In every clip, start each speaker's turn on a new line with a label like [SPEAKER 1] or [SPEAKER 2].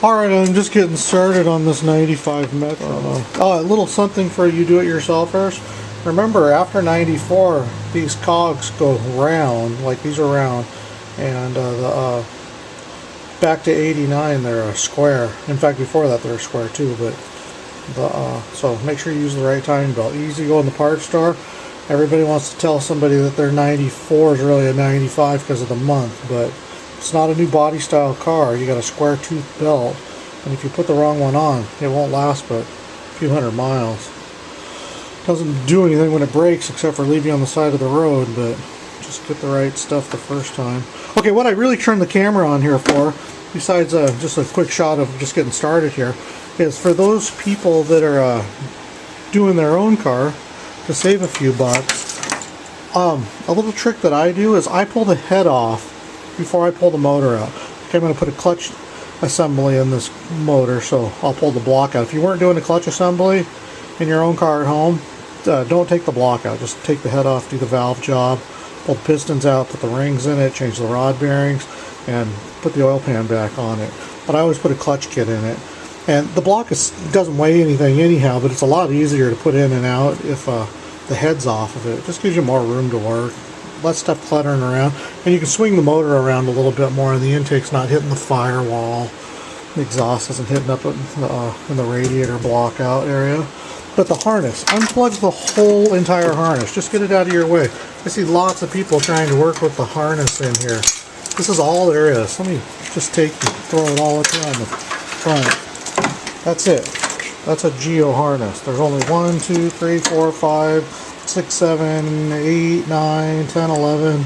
[SPEAKER 1] Alright, I'm just getting started on this 95 Metro. A little something for you do-it-yourselfers. Remember, after 94, these cogs go round, like these are round, and back to 89 they're a square. In fact, before that they're a square too, but so make sure you use the right timing belt. Easy to go in the parts store. Everybody wants to tell somebody that their 94 is really a 95 because of the month, but it's not a new body style car. You got a square tooth belt, and if you put the wrong one on, it won't last but a few hundred miles. Doesn't do anything when it breaks except for leave you on the side of the road, but just get the right stuff the first time. Okay, what I really turned the camera on here for, besides just a quick shot of just getting started here, is for those people that are doing their own car to save a few bucks. A little trick that I do is I pull the head off before I pull the motor out. Okay, I'm going to put a clutch assembly in this motor, so I'll pull the block out. If you weren't doing a clutch assembly in your own car at home, don't take the block out. Just take the head off, do the valve job, pull the pistons out, put the rings in it, change the rod bearings, and put the oil pan back on it. But I always put a clutch kit in it. And the block doesn't weigh anything anyhow, but it's a lot easier to put in and out if the head's off of it. It just gives you more room to work. Less stuff cluttering around, and you can swing the motor around a little bit more, and the intake's not hitting the firewall. The exhaust isn't hitting up in the radiator block out area. But the harness, unplug the whole entire harness. Just get it out of your way. I see lots of people trying to work with the harness in here. This is all there is. Let me just throw it all up here on the front. That's it. That's a Geo harness. There's only 1, 2, 3, 4, 5, 6, 7, 8, 9, 10, 11,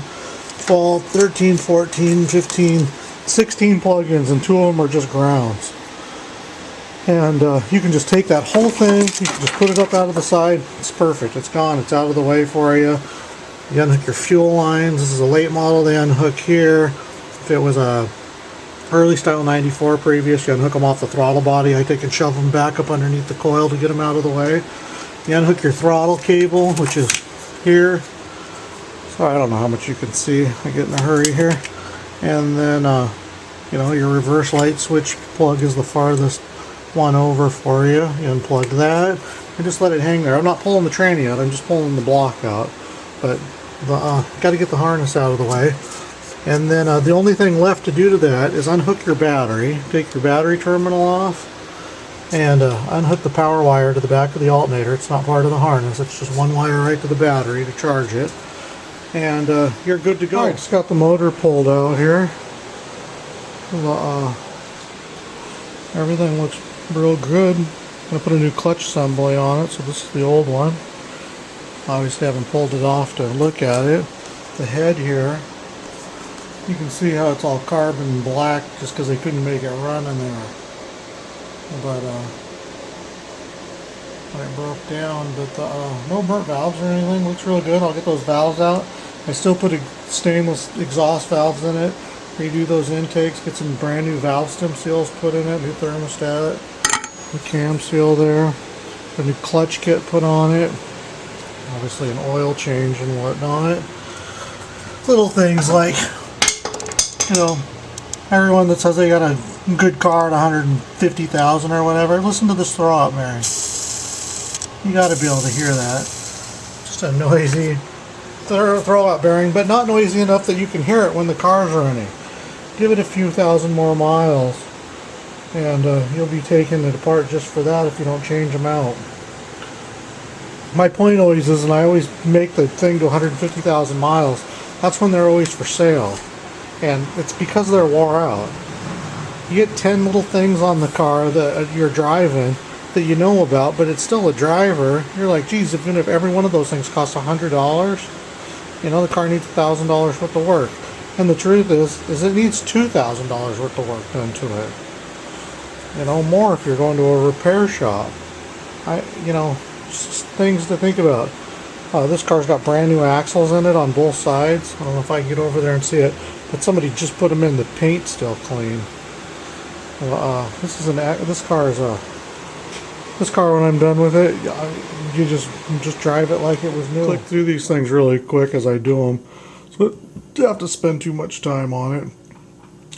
[SPEAKER 1] 12, 13, 14, 15, 16 plugins, and 2 of them are just grounds. And you can just take that whole thing, you can just put it up out of the side. It's perfect. It's gone. It's out of the way for you. You unhook your fuel lines. This is a late model. They unhook here. If it was a early style 94 previous, you unhook them off the throttle body. I take and shove them back up underneath the coil to get them out of the way. You unhook your throttle cable, which is here. So I don't know how much you can see. I get in a hurry here. And then, you know, your reverse light switch plug is the farthest one over for you. You unplug that and just let it hang there. I'm not pulling the tranny out. I'm just pulling the block out. But got to get the harness out of the way. And then the only thing left to do to that is unhook your battery. Take your battery terminal off. And unhook the power wire to the back of the alternator. It's not part of the harness. It's just one wire right to the battery to charge it. And you're good to go. Alright, just got the motor pulled out here. Everything looks real good. I'm going to put a new clutch assembly on it. So this is the old one. Obviously I haven't pulled it off to look at it. The head here, you can see how it's all carbon black just because they couldn't make it run in there. But when it broke down, but no burnt valves or anything. Looks real good. I'll get those valves out. I still put stainless exhaust valves in it. Redo those intakes. Get some brand new valve stem seals put in it. New thermostat. The cam seal there. A new clutch kit put on it. Obviously an oil change and whatnot. Little things like, you know, everyone that says they got a good car at 150,000 or whatever, listen to this throw-out bearing. You got to be able to hear that. Just a noisy throw-out bearing, but not noisy enough that you can hear it when the car's running. Give it a few thousand more miles, and you'll be taking it apart just for that if you don't change them out. My point always is, and I always make the thing to 150,000 miles, that's when they're always for sale. And it's because they're wore out. You get 10 little things on the car that you're driving that you know about, but it's still a driver. You're like, geez, even if every one of those things costs $100, you know, the car needs $1,000 worth of work. And the truth is it needs $2,000 worth of work done to it. You know, more if you're going to a repair shop. You know, just things to think about. This car's got brand new axles in it on both sides. I don't know if I can get over there and see it, but somebody just put them in. The paint's still clean. This car when I'm done with it, you just drive it like it was new. Click through these things really quick as I do them, so you don't have to spend too much time on it.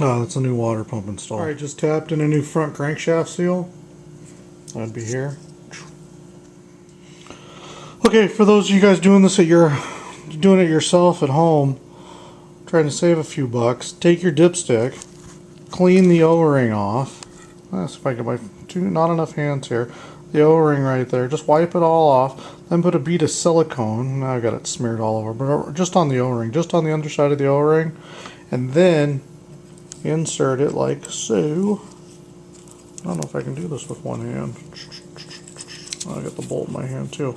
[SPEAKER 1] Oh, that's a new water pump install. Alright, just tapped in a new front crankshaft seal. That'd be here. Okay, for those of you guys doing this doing it yourself at home, trying to save a few bucks, take your dipstick, clean the O-ring off. Let's see if I can buy not enough hands here. The O-ring right there, just wipe it all off, then put a bead of silicone. Now I got it smeared all over, but just on the O-ring, just on the underside of the O-ring, and then insert it like so. I don't know if I can do this with one hand. I got the bolt in my hand too.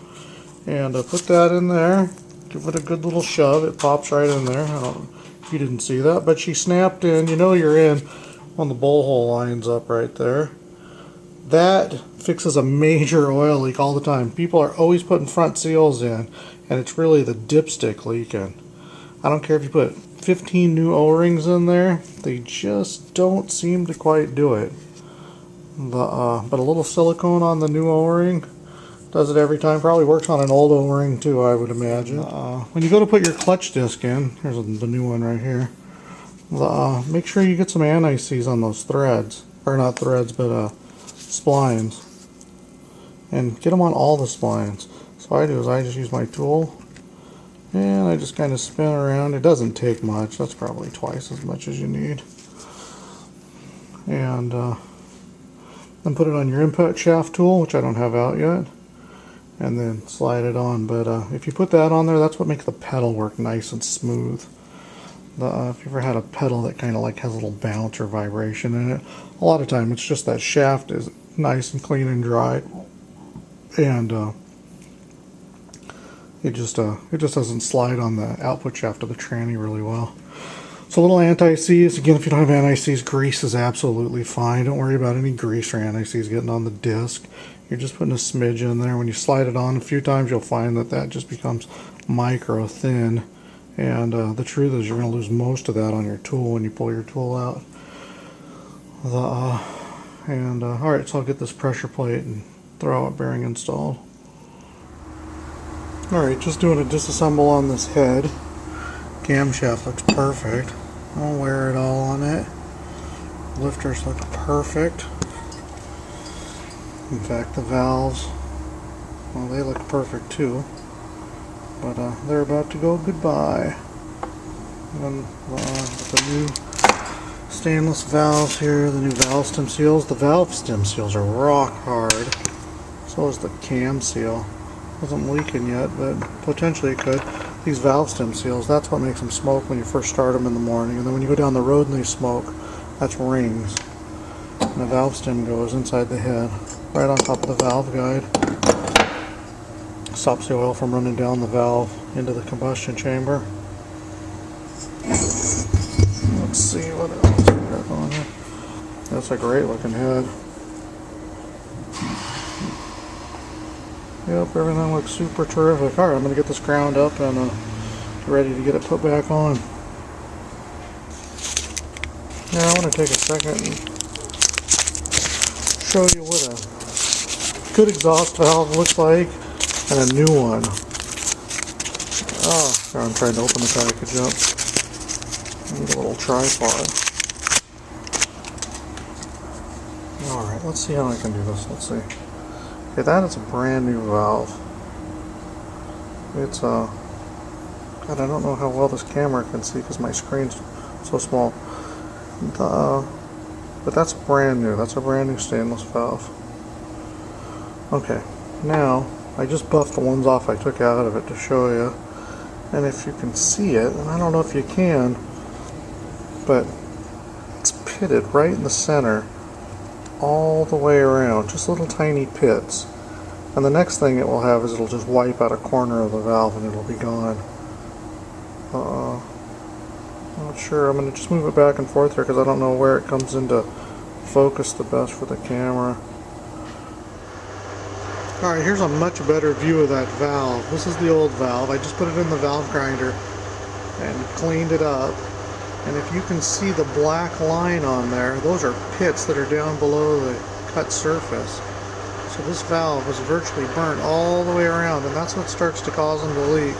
[SPEAKER 1] And put that in there, give it a good little shove, it pops right in there. I don't know if you didn't see that, but she snapped in, you know you're in when the bowl hole lines up right there. That fixes a major oil leak all the time. People are always putting front seals in, and it's really the dipstick leaking. I don't care if you put 15 new O-rings in there, they just don't seem to quite do it. But a little silicone on the new O-ring does it every time. Probably works on an old O-ring too, I would imagine. When you go to put your clutch disc in, here's the new one right here. Make sure you get some anti-seize on those threads, or not threads, but splines, and get them on all the splines. So I do is I just use my tool, and I just kind of spin around. It doesn't take much. That's probably twice as much as you need. And then put it on your input shaft tool, which I don't have out yet, and then slide it on. But if you put that on there, that's what makes the pedal work nice and smooth. If you ever had a pedal that kind of like has a little bounce or vibration in it, a lot of time it's just that shaft is nice and clean and dry, and it just doesn't slide on the output shaft of the tranny really well. So a little anti-seize. Again, if you don't have anti-seize, grease is absolutely fine. Don't worry about any grease or anti-seize getting on the disc. You're just putting a smidge in there. When you slide it on a few times, you'll find that that just becomes micro thin. And the truth is you're going to lose most of that on your tool when you pull your tool out. Alright, so I'll get this pressure plate and throw out bearing installed. Alright, just doing a disassemble on this head. Camshaft looks perfect. I'll wear it all on it. Lifters look perfect. In fact, the valves, well, they look perfect too. But they're about to go goodbye. And then the new stainless valves here, the new valve stem seals. The valve stem seals are rock hard. So is the cam seal. Wasn't leaking yet, but potentially it could. These valve stem seals, that's what makes them smoke when you first start them in the morning. And then when you go down the road and they smoke, that's rings. And the valve stem goes inside the head, right on top of the valve guide. Stops the oil from running down the valve into the combustion chamber. Let's see what else we got on here. That's a great looking head. Yep, everything looks super terrific. Alright, I'm going to get this ground up and get ready to get it put back on. Now I want to take a second and show you what a good exhaust valve looks like and a new one. Oh, I'm trying to open the package up. I need a little tripod. Alright, let's see how I can do this. Let's see. Okay, that is a brand new valve. It's God, I don't know how well this camera can see because my screen's so small. But that's brand new. That's a brand new stainless valve. Okay, now I just buffed the ones off I took out of it to show you. And if you can see it, and I don't know if you can, but it's pitted right in the center all the way around, just little tiny pits. And the next thing it will have is it'll just wipe out a corner of the valve and it'll be gone. Not sure. I'm going to just move it back and forth here because I don't know where it comes into focus the best for the camera. Alright, here's a much better view of that valve. This is the old valve. I just put it in the valve grinder and cleaned it up. And if you can see the black line on there, those are pits that are down below the cut surface. So this valve was virtually burnt all the way around, and that's what starts to cause them to leak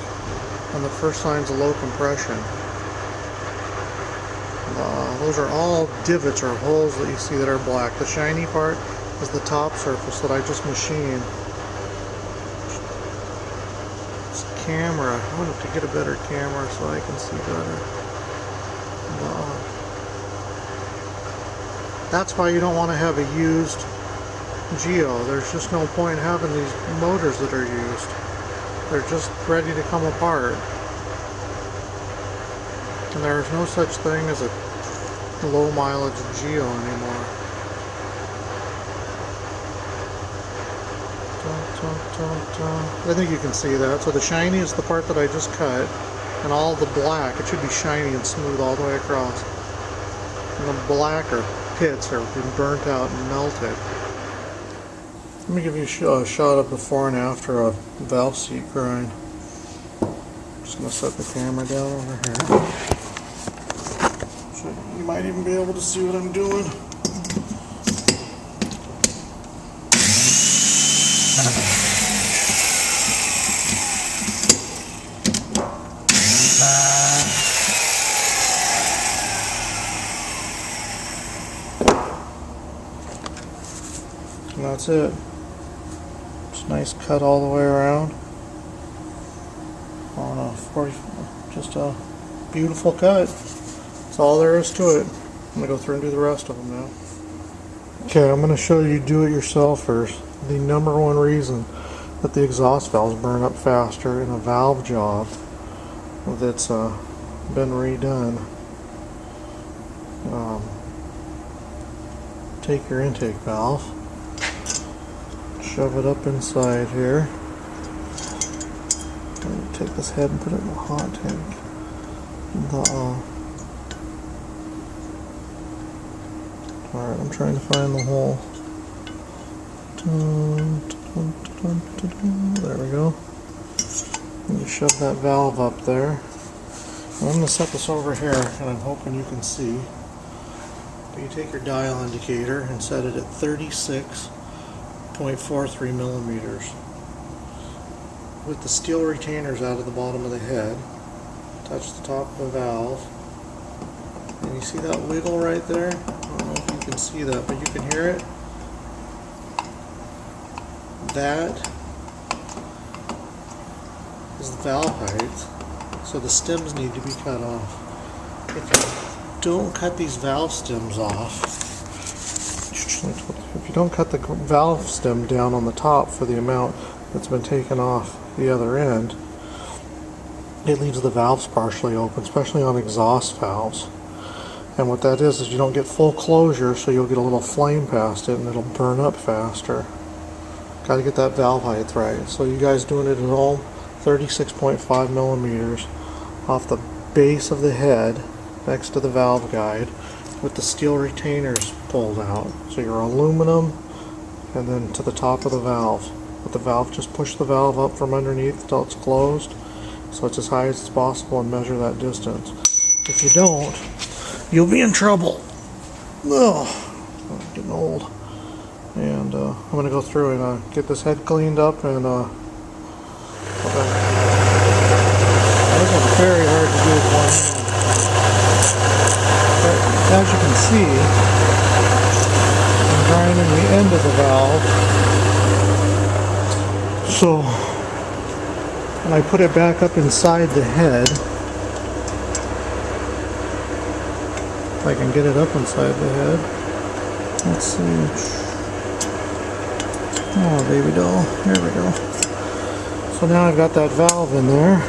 [SPEAKER 1] on the first signs of low compression. Those are all divots or holes that you see that are black. The shiny part is the top surface that I just machined. This camera, I wanted to get a better camera so I can see better. That's why you don't want to have a used Geo. There's just no point in having these motors that are used. They're just ready to come apart. And there's no such thing as a low mileage Geo anymore. I think you can see that. So the shiny is the part that I just cut, and all the black, it should be shiny and smooth all the way across. And the black are pits are been burnt out and melted. Let me give you a shot of before and after a valve seat grind. Just going to set the camera down over here. So you might even be able to see what I'm doing. And that's it. Just nice cut all the way around. On a 40, just a beautiful cut. That's all there is to it. I'm gonna go through and do the rest of them now. Okay, I'm gonna show you do-it-yourselfers. The number one reason that the exhaust valves burn up faster in a valve job that's been redone. Take your intake valve, shove it up inside here, and take this head and put it in the hot tank. Alright, I'm trying to find the hole. There we go. And you shove that valve up there. I'm going to set this over here, and I'm hoping you can see. You take your dial indicator and set it at 36.43 millimeters. With the steel retainers out of the bottom of the head, touch the top of the valve. And you see that wiggle right there? I don't know if you can see that, but you can hear it. That is the valve height, so the stems need to be cut off. If you don't cut these valve stems off, if you don't cut the valve stem down on the top for the amount that's been taken off the other end, it leaves the valves partially open, especially on exhaust valves. And what that is you don't get full closure, so you'll get a little flame past it and it'll burn up faster. Got to get that valve height right. So you guys doing it at home, 36.5 millimeters off the base of the head next to the valve guide with the steel retainers pulled out. So your aluminum and then to the top of the valve. With the valve, just push the valve up from underneath until it's closed so it's as high as possible and measure that distance. If you don't, you'll be in trouble. Ugh, I'm getting old. And I'm going to go through and get this head cleaned up and this is very hard to do with one hand. But as you can see, I'm grinding the end of the valve. So when I put it back up inside the head, if I can get it up inside the head, let's see. Oh, baby doll. There we go. So now I've got that valve in there.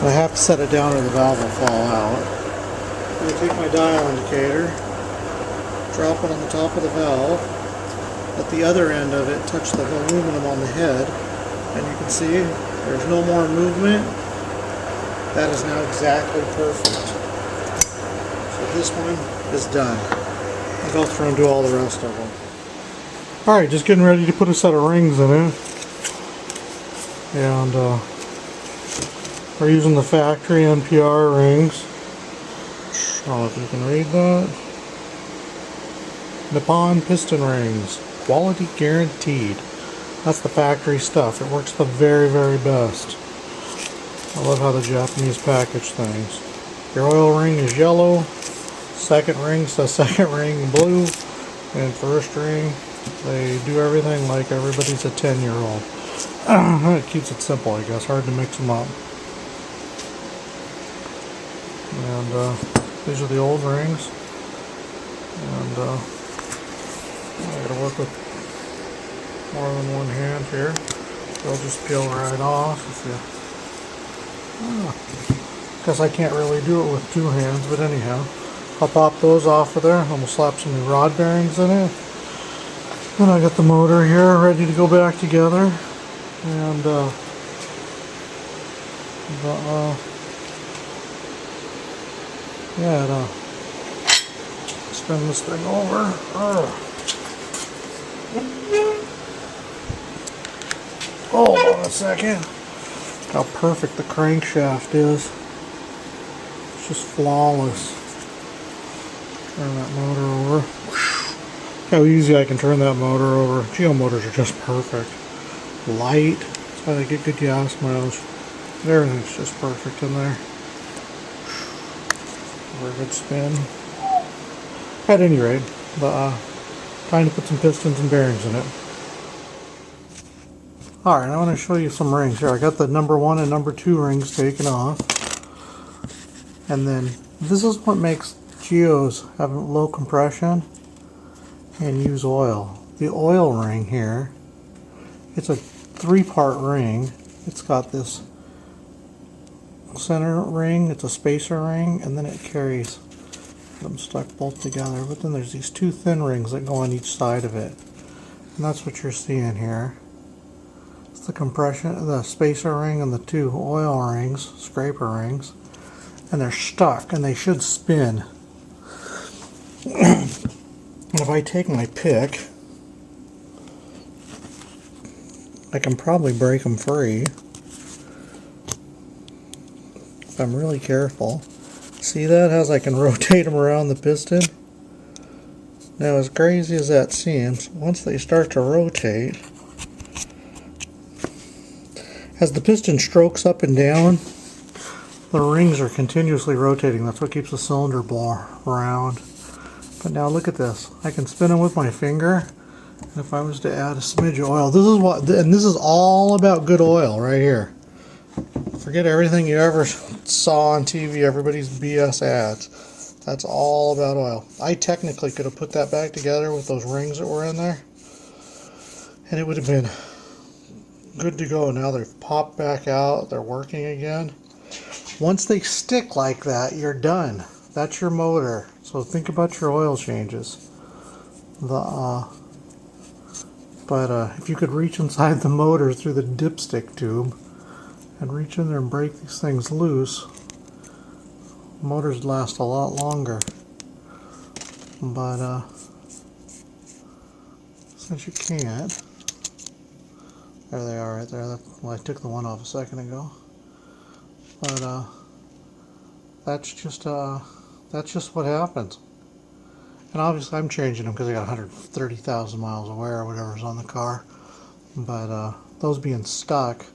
[SPEAKER 1] I have to set it down or the valve will fall out. I'm going to take my dial indicator, drop it on the top of the valve, let the other end of it touch the aluminum on the head, and you can see there's no more movement. That is now exactly perfect. So this one is done. I'll go through and do all the rest of them. Alright, just getting ready to put a set of rings in it. And we're using the factory NPR rings. I don't know if you can read that. Nippon piston rings. Quality guaranteed. That's the factory stuff. It works the very, very best. I love how the Japanese package things. Your oil ring is yellow. Second ring says second ring blue, and first ring, they do everything like everybody's a 10-year-old. It keeps it simple, I guess. Hard to mix them up. And these are the old rings. And I gotta work with more than one hand here. They'll just peel right off. Guess I can't really do it with two hands, but anyhow, I'll pop those off of there. I'm gonna slap some new rod bearings in it. Then I got the motor here ready to go back together. And yeah, spin this thing over. Hold on a second. Look how perfect the crankshaft is. It's just flawless. Turn that motor over. Look how easy I can turn that motor over. Geo motors are just perfect. Light. That's why they get good gas mileage. Everything's just perfect in there. Very good spin. At any rate, time to put some pistons and bearings in it. Alright, I want to show you some rings here. I got the number 1 and number 2 rings taken off. And then this is what makes Geos have low compression and use oil. The oil ring here, it's a 3-part ring. It's got this center ring, it's a spacer ring, and then it carries them stuck both together. But then there's these 2 thin rings that go on each side of it. And that's what you're seeing here. It's the compression, the spacer ring and the 2 oil rings, scraper rings. And they're stuck, and they should spin. And if I take my pick, I can probably break them free if I'm really careful. See that? As I can rotate them around the piston. Now, as crazy as that seems, once they start to rotate, as the piston strokes up and down, the rings are continuously rotating. That's what keeps the cylinder ball round. But now look at this. I can spin them with my finger. And if I was to add a smidge of oil, this is what, and this is all about good oil right here. Forget everything you ever saw on TV, everybody's BS ads. That's all about oil. I technically could have put that back together with those rings that were in there, and it would have been good to go. Now they've popped back out, they're working again. Once they stick like that, you're done. That's your motor. So think about your oil changes. If you could reach inside the motor through the dipstick tube and reach in there and break these things loose, motors last a lot longer. But since you can't, there they are right there. Well, I took the one off a second ago. But that's just what happens. And obviously I'm changing them because I got 130,000 miles of wear or whatever's on the car. But those being stuck,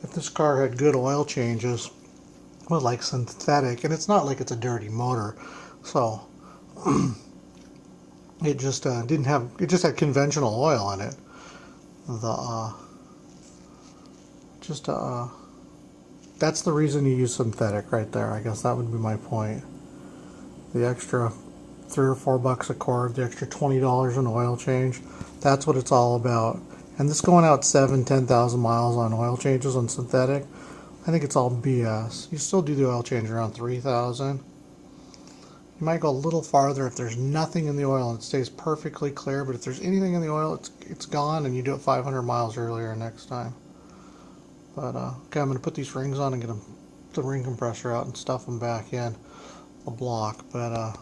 [SPEAKER 1] if this car had good oil changes, well, like synthetic, and it's not like it's a dirty motor, so it just didn't have, it just had conventional oil in it. That's the reason you use synthetic right there. I guess that would be my point. The extra $3 or $4 a cord, the extra $20 in oil change, that's what it's all about. And this going out 7,000-10,000 miles on oil changes on synthetic, I think it's all BS. You still do the oil change around 3,000. You might go a little farther if there's nothing in the oil and it stays perfectly clear, but if there's anything in the oil, it's gone, and you do it 500 miles earlier next time. But okay, I'm going to put these rings on and get the ring compressor out and stuff them back in the block. But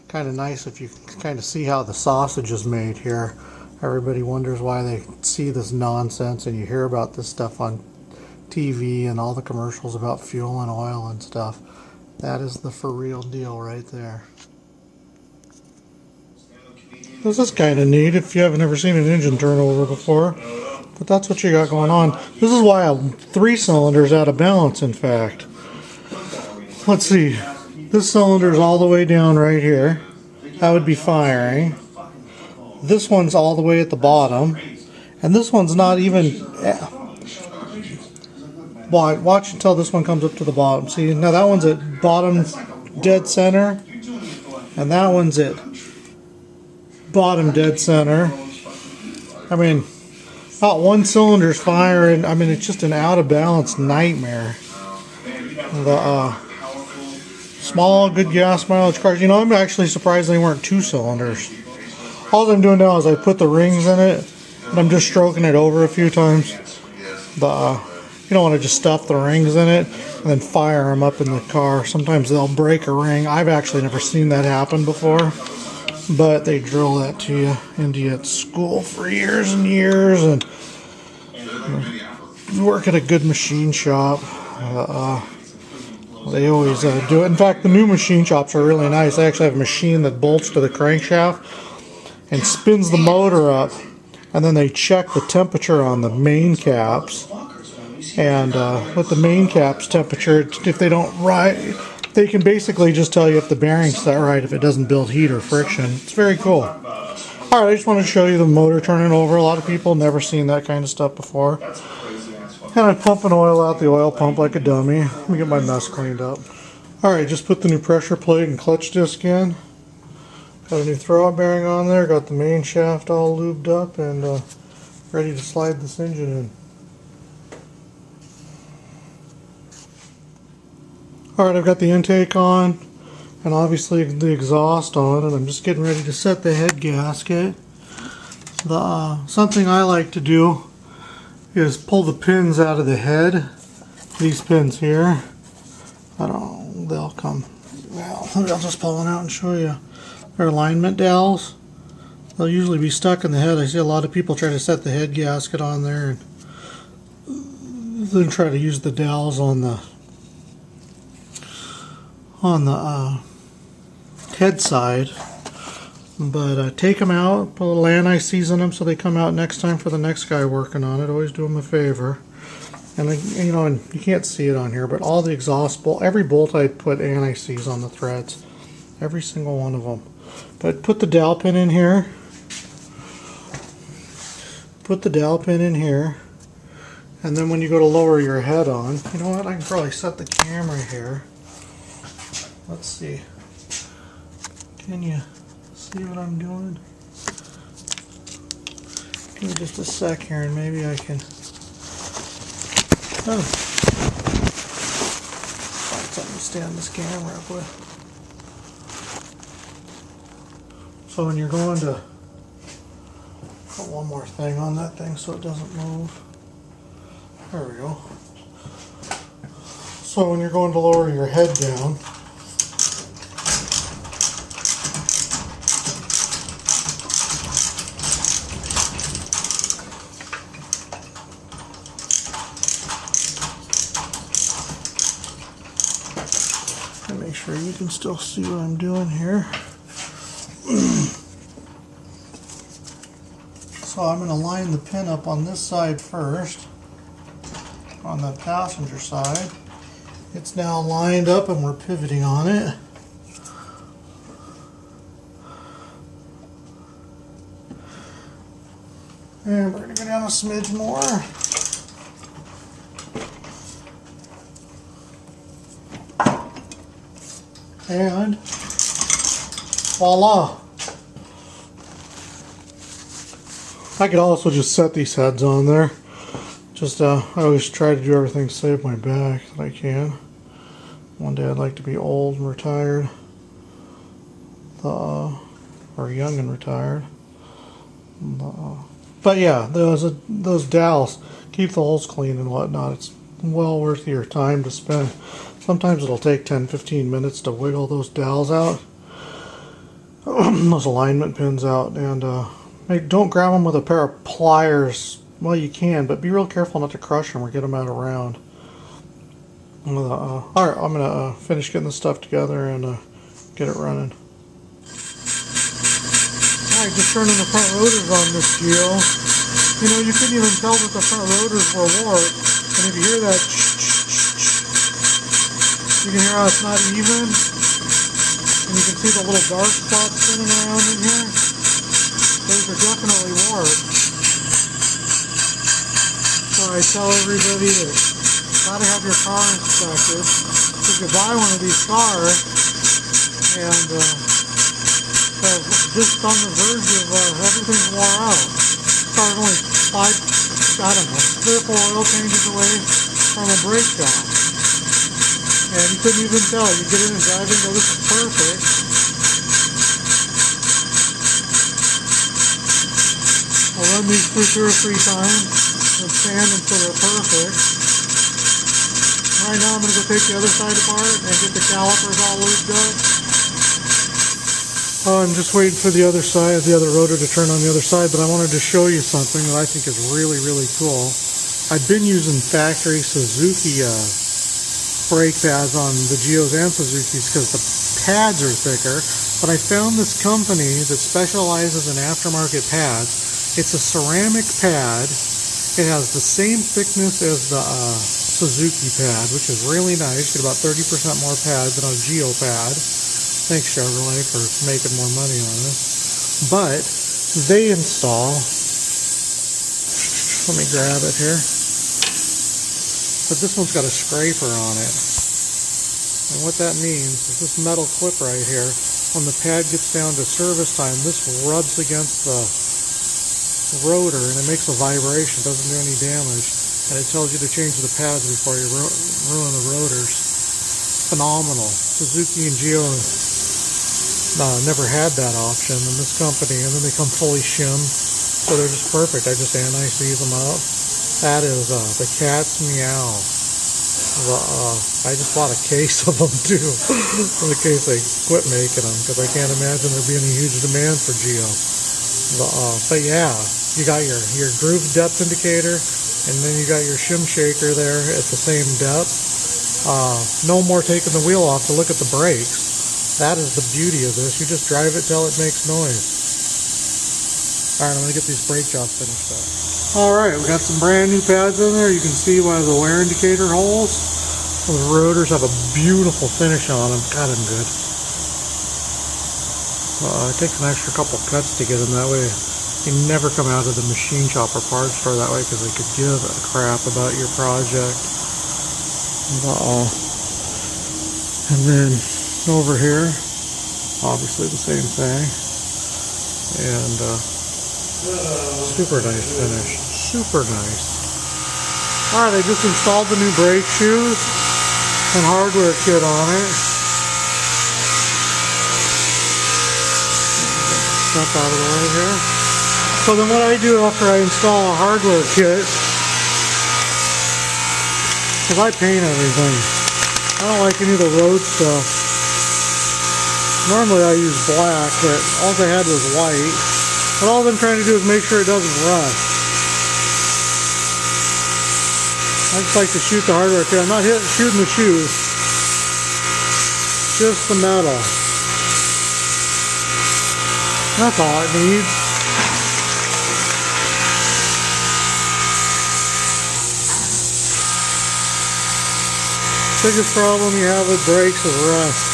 [SPEAKER 1] kind of nice if you can kind of see how the sausage is made here. Everybody wonders why they see this nonsense, and you hear about this stuff on TV and all the commercials about fuel and oil and stuff. That is the for real deal right there. This is kind of neat if you haven't ever seen an engine turnover before. But that's what you got going on. This is why a 3-cylinder's out of balance, in fact. Let's see. This cylinder is all the way down right here. That would be firing. This one's all the way at the bottom. And this one's not even... Well, watch until this one comes up to the bottom. See, now that one's at bottom dead center. And that one's at bottom dead center. I mean, not one cylinder's firing. I mean, it's just an out of balance nightmare. The small, good gas mileage cars. You know, I'm actually surprised they weren't 2 cylinders. All I'm doing now is I put the rings in it, and I'm just stroking it over a few times. You don't want to just stuff the rings in it and then fire them up in the car. Sometimes they'll break a ring. I've actually never seen that happen before, but they drill that to you into you at school for years and years, and you work at a good machine shop. They always do it. In fact, the new machine shops are really nice. They actually have a machine that bolts to the crankshaft and spins the motor up, and then they check the temperature on the main caps. And with the main caps temperature, if they don't right, they can basically just tell you if the bearing's set right, if it doesn't build heat or friction. It's very cool. Alright, I just wanted to show you the motor turning over. A lot of people never seen that kind of stuff before. And I'm pumping oil out the oil pump like a dummy. Let me get my mess cleaned up. Alright, just put the new pressure plate and clutch disc in. Got a new throwout bearing on there. Got the main shaft all lubed up and ready to slide this engine in. Alright, I've got the intake on and obviously the exhaust on, and I'm just getting ready to set the head gasket. Something I like to do is pull the pins out of the head. These pins here. I don't know, they'll come. Well, I'll just pull one out and show you. They're alignment dowels. They'll usually be stuck in the head. I see a lot of people try to set the head gasket on there and then try to use the dowels on the head side, but take them out, put a little anti-seize in them so they come out next time for the next guy working on it. Always do them a favor. And you know, and you can't see it on here, but all the exhaust bolt, every bolt I put anti-seize on the threads, every single one of them. But put the dowel pin in here. Put the dowel pin in here, and then when you go to lower your head on, you know what? I can probably set the camera here. Let's see. Can you see what I'm doing? Give me just a sec here and maybe I can find something to stand this camera up with. So when you're going to put one more thing on that thing so it doesn't move. There we go. So when you're going to lower your head down, make sure you can still see what I'm doing here. So I'm going to line the pin up on this side first, on the passenger side. It's now lined up and we're pivoting on it. And we're going to go down a smidge more. And voila! I could also just set these heads on there. I always try to do everything to save my back that I can. One day I'd like to be old and retired, or young and retired. But yeah, those dowels keep the holes clean and whatnot. It's well worth your time to spend. Sometimes it'll take 10-15 minutes to wiggle those dowels out, those alignment pins out, and don't grab them with a pair of pliers. Well, you can, but be real careful not to crush them or get them out around. Alright, I'm going to finish getting this stuff together and get it running. Alright, just turning the front rotors on this Geo. You know, you couldn't even tell that the front rotors were warped. And if you hear that, you can hear how it's not even. And you can see the little dark spots spinning around in here. Those are definitely warped. So I tell everybody that you gotta have your car inspected. If you buy one of these cars and just on the verge of everything's wore out. Car's only 3 or 4 oil changes away from a breakdown. And you couldn't even tell. You get in and drive and go, this is perfect. I'll run these through 2 or 3 times and sand them so they're perfect. Right now I'm going to go take the other side apart and get the calipers all lubed up. I'm just waiting for the other side, the other rotor to turn on the other side, but I wanted to show you something that I think is really, really cool. I've been using factory Suzuki brake pads on the Geos and Suzukis because the pads are thicker, but I found this company that specializes in aftermarket pads. It's a ceramic pad. It has the same thickness as the Suzuki pad, which is really nice. You get about 30% more pad than a Geo pad. Thanks Chevrolet for making more money on us. But they install, let me grab it here. But this one's got a scraper on it. And what that means is this metal clip right here, when the pad gets down to service time, this rubs against the rotor and it makes a vibration, doesn't do any damage. And it tells you to change the pads before you ruin the rotors. Phenomenal. Suzuki and Geo never had that option in this company, and then they come fully shimmed, so they're just perfect. I just anti-seize them up. That is the cat's meow. I just bought a case of them too, in case they quit making them, because I can't imagine there being a huge demand for Geo. But yeah, you got your groove depth indicator, and then you got your shim shaker there at the same depth. No more taking the wheel off to look at the brakes. That is the beauty of this. You just drive it till it makes noise. Alright, I'm going to get these brake jobs finished up. Alright, we got some brand new pads in there. You can see one of the wear indicator holes. Those rotors have a beautiful finish on them. God, I'm good. It takes an extra couple cuts to get them that way. You never come out of the machine shop or parts store that way because they could give a crap about your project. And then over here, obviously the same thing, and super nice finish, super nice. Alright, I just installed the new brake shoes and hardware kit on it. Step out of the way here. So then what I do after I install a hardware kit, because I paint everything, I don't like any of the road stuff. Normally I use black, but all I had was white. But all I'm trying to do is make sure it doesn't rust. I just like to shoot the hardware kit. I'm not shooting the shoes, just the metal. That's all it needs. Biggest problem you have with brakes is rust.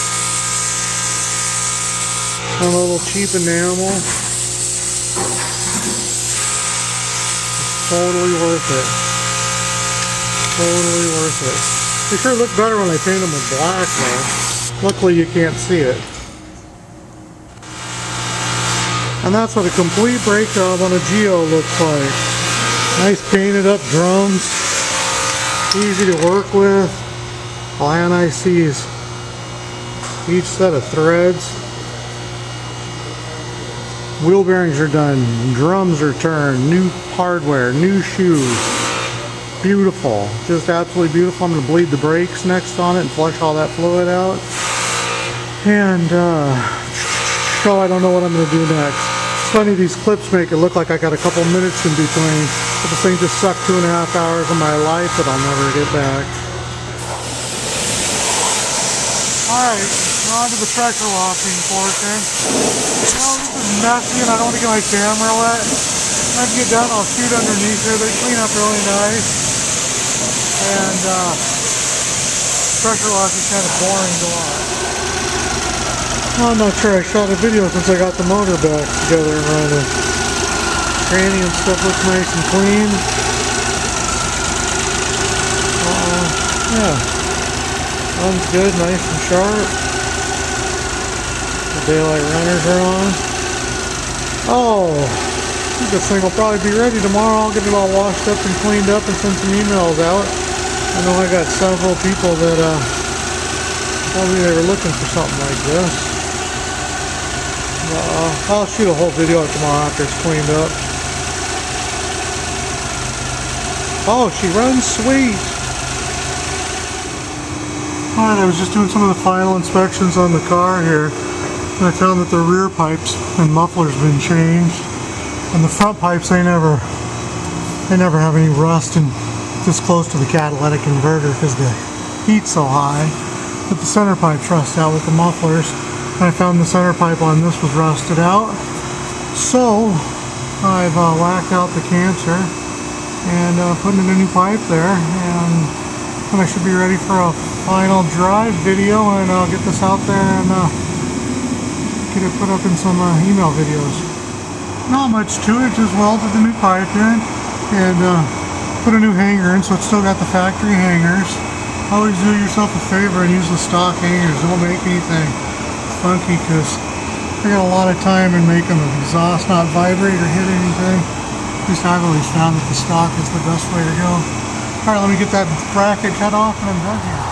[SPEAKER 1] A little cheap enamel. It's totally worth it. Totally worth it. They sure look better when I paint them with black though. Luckily you can't see it. And that's what a complete brake job on a Geo looks like. Nice painted up drums. Easy to work with. I'll anti-seize each set of threads. Wheel bearings are done, drums are turned, new hardware, new shoes. Beautiful, just absolutely beautiful. I'm going to bleed the brakes next on it and flush all that fluid out. And, I don't know what I'm going to do next. It's funny, these clips make it look like I got a couple minutes in between, but this thing just sucked 2.5 hours of my life that I'll never get back. Alright, on to the pressure washing portion. This is messy and I don't want to get my camera wet. When I get done, I'll shoot underneath here. They clean up really nice. And pressure wash is kind of boring to watch. I'm not sure I shot a video since I got the motor back together and running. Granny and stuff looks nice and clean. Yeah. Runs good, nice and sharp. The daylight runners are on. Oh, this thing will probably be ready tomorrow. I'll get it all washed up and cleaned up and send some emails out. I know I got several people that told me they were looking for something like this. I'll shoot a whole video tomorrow after it's cleaned up. Oh, she runs sweet. Alright, I was just doing some of the final inspections on the car here, and I found that the rear pipes and muffler's been changed, and the front pipes they never have any rust and this close to the catalytic converter because the heat's so high. But the center pipes rust out with the mufflers, and I found the center pipe on this was rusted out, so I've whacked out the cancer and put in a new pipe there, and I should be ready for a final drive video, and I'll get this out there and get it put up in some email videos. Not much to it, just welded the new pipe in and put a new hanger in so it's still got the factory hangers. Always do yourself a favor and use the stock hangers. Don't make anything funky because I got a lot of time in making the exhaust not vibrate or hit anything. At least I've always found that the stock is the best way to go. Alright, let me get that bracket cut off and I'm done here.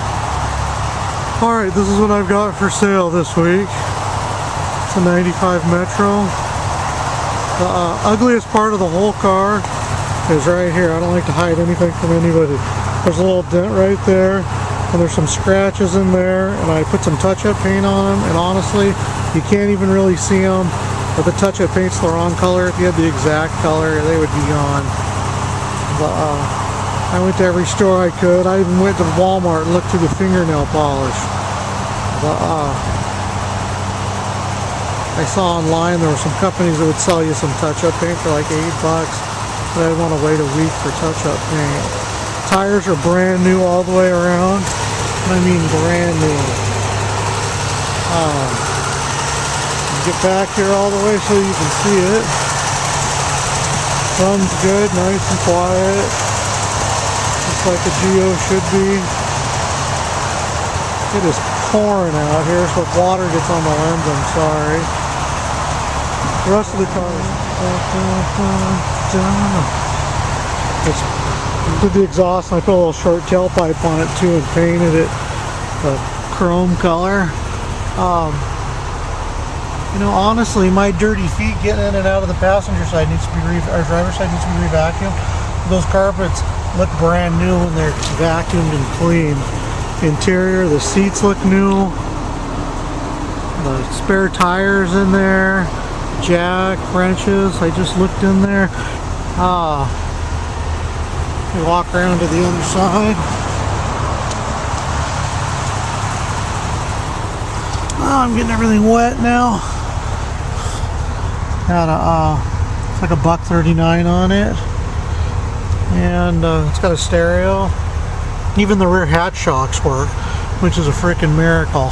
[SPEAKER 1] Alright, this is what I've got for sale this week. It's a 95 Metro. The ugliest part of the whole car is right here. I don't like to hide anything from anybody. There's a little dent right there, and there's some scratches in there, and I put some touch-up paint on them, and honestly, you can't even really see them. But the touch-up paint's the wrong color. If you had the exact color, they would be gone. But, I went to every store I could. I even went to Walmart and looked through the fingernail polish. But, I saw online there were some companies that would sell you some touch-up paint for like $8, but I didn't want to wait a week for touch-up paint. Tires are brand new all the way around. I mean brand new. Get back here all the way so you can see it. Runs good, nice and quiet. Just like a Geo should be. It is pouring out here, so if water gets on the lens, I'm sorry. The rest of the car is did the exhaust, and I put a little short tailpipe on it too and painted it a chrome color. You know, honestly, my dirty feet getting in and out of the passenger side needs to be or driver's side needs to be re-vacuumed. Those carpets look brand new when they're vacuumed and cleaned. Interior, the seats look new. The spare tires in there. Jack, wrenches. I just looked in there. We walk around to the other side. Oh, I'm getting everything wet now. Got a it's like a $1.39 on it, and it's got a stereo. Even the rear hatch shocks work, which is a freaking miracle.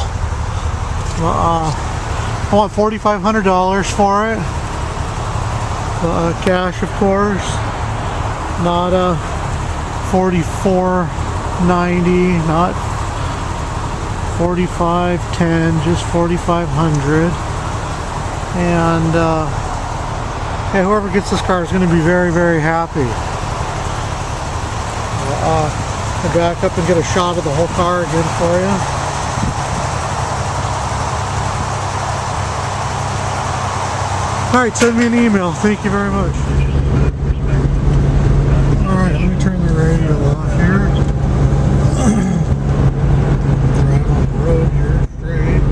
[SPEAKER 1] I want $4,500 for it. Cash, of course. Not $44.90, not $45.10, just $4,500. And yeah, whoever gets this car is going to be very, very happy. I'll back up and get a shot of the whole car again for you. Alright, send me an email. Thank you very much. Alright, let me turn the radio off here. Drive on the road here, straight.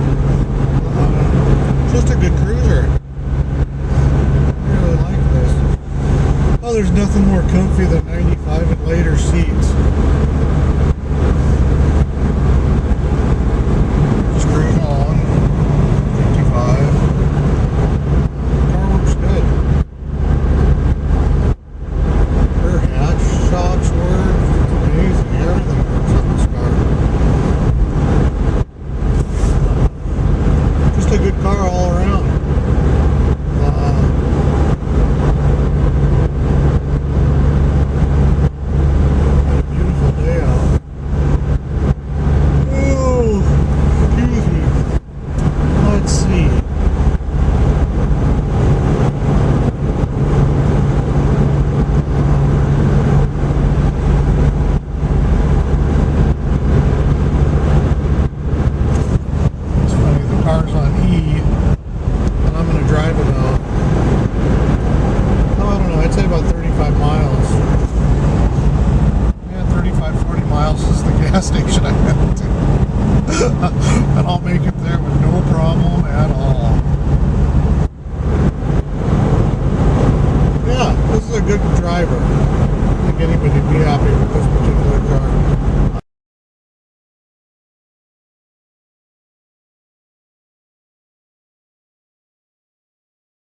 [SPEAKER 1] Just a good cruiser. I really like this. Oh, there's nothing more comfy than 95 and later seats. Just cruising along. 55. Car works good. Rear hatch shocks work. It's amazing. Everything works on this car. Just a good gas station I went to. And I'll make it there with no problem at all. Yeah, this is a good driver. I don't think anybody